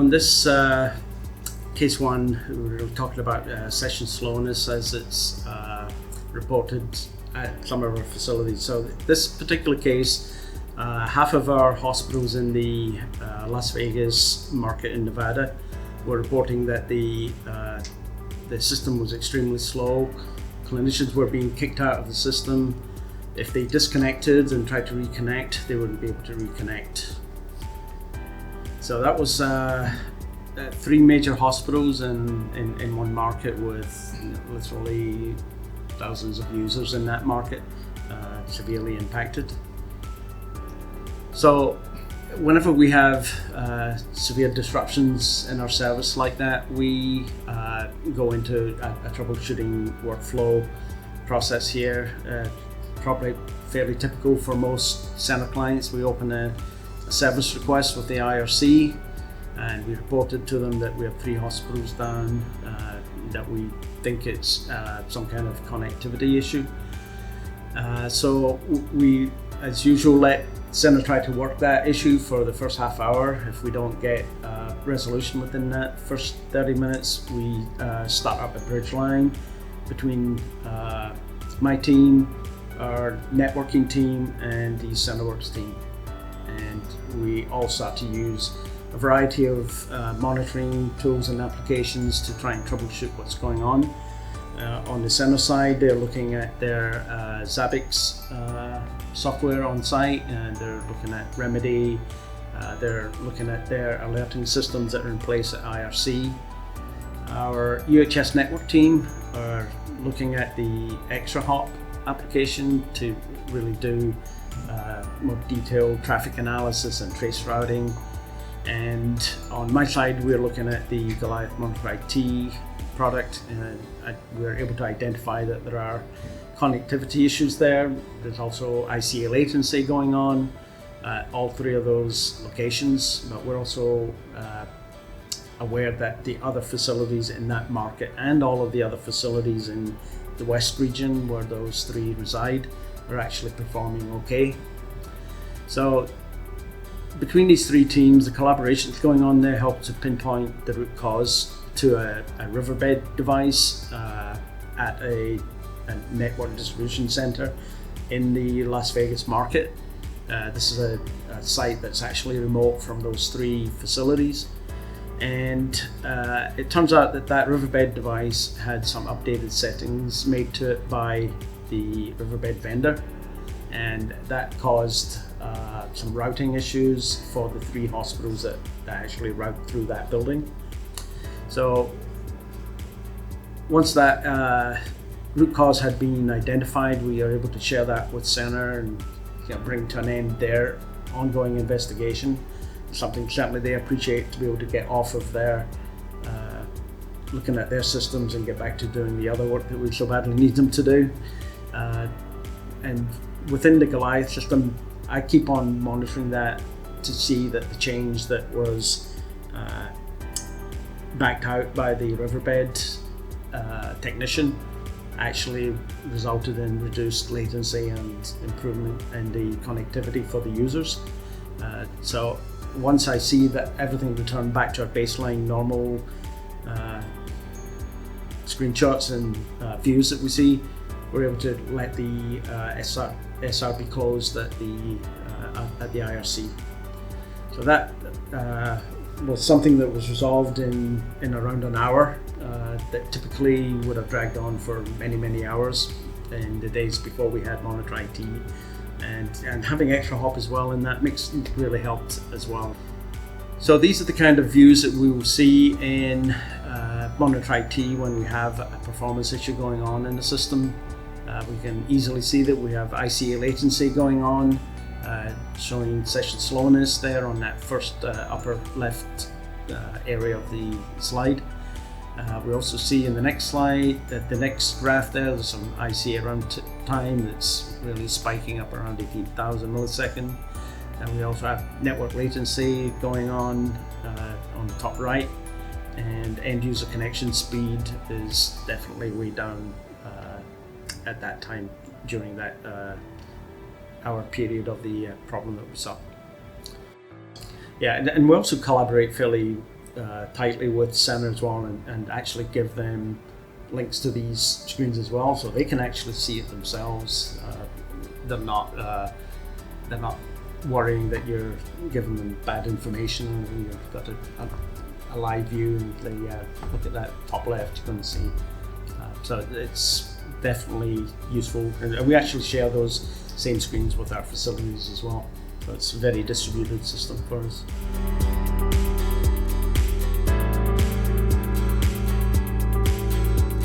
on this case one, we're talking about session slowness as it's reported at some of our facilities. So this particular case, half of our hospitals in the Las Vegas market in Nevada were reporting that the system was extremely slow. Clinicians were being kicked out of the system. If they disconnected and tried to reconnect, they wouldn't be able to reconnect. So that was 3 major hospitals in one market with literally thousands of users in that market, severely impacted. So whenever we have severe disruptions in our service like that, we go into a troubleshooting workflow process here. Probably fairly typical for most Cerner clients. We open a service request with the IRC, and we reported to them that we have 3 hospitals down, that we think it's some kind of connectivity issue. So we, as usual, let Cerner try to work that issue for the first half hour. If we don't get resolution within that first 30 minutes, we start up a bridge line between my team, our networking team, and the CenterWorks team. And we all start to use a variety of monitoring tools and applications to try and troubleshoot what's going on. On the Cerner side, they're looking at their Zabbix software on site, and they're looking at Remedy. They're looking at their alerting systems that are in place at IRC. Our UHS network team are looking at the ExtraHop application to really do more detailed traffic analysis and trace routing. And on my side, we're looking at the Goliath Monitor IT product, and we're able to identify that there are connectivity issues there. There's also ICA latency going on at all 3 of those locations, but we're also aware that the other facilities in that market and all of the other facilities in the West region where those 3 reside are actually performing okay. So between these 3 teams, the collaboration that's going on there helps to pinpoint the root cause to a riverbed device at a network distribution center in the Las Vegas market. This is a site that's actually remote from those 3 facilities. And it turns out that riverbed device had some updated settings made to it by the riverbed vendor, and that caused some routing issues for the 3 hospitals that actually route through that building. So once that root cause had been identified, we are able to share that with Cerner and bring to an end their ongoing investigation. Something certainly they appreciate, to be able to get off of their looking at their systems and get back to doing the other work that we so badly need them to do. And within the Goliath system, I keep on monitoring that to see that the change that was backed out by the riverbed technician actually resulted in reduced latency and improvement in the connectivity for the users. So once I see that everything returned back to our baseline normal screenshots and views that we see, we're able to let the SR be closed at the IRC. So that was something that was resolved in around an hour. That typically would have dragged on for many hours in the days before we had Monitor IT. And having ExtraHop as well in that mix really helped as well. So these are the kind of views that we will see in Monitor IT when we have a performance issue going on in the system. We can easily see that we have ICA latency going on, showing session slowness there on that first upper left area of the slide. We also see in the next slide that the next graph there's some ICA run time that's really spiking up around 18,000 milliseconds. And we also have network latency going on the top right, and end user connection speed is definitely way down at that time during that hour period of the problem that we saw. Yeah, and we also collaborate fairly tightly with Cerner as well, and actually give them links to these screens as well, so they can actually see it themselves. They're not worrying that you're giving them bad information, and you've got a live view, and they look at that top left, you can see. So it's definitely useful, and we actually share those same screens with our facilities as well. So it's a very distributed system for us.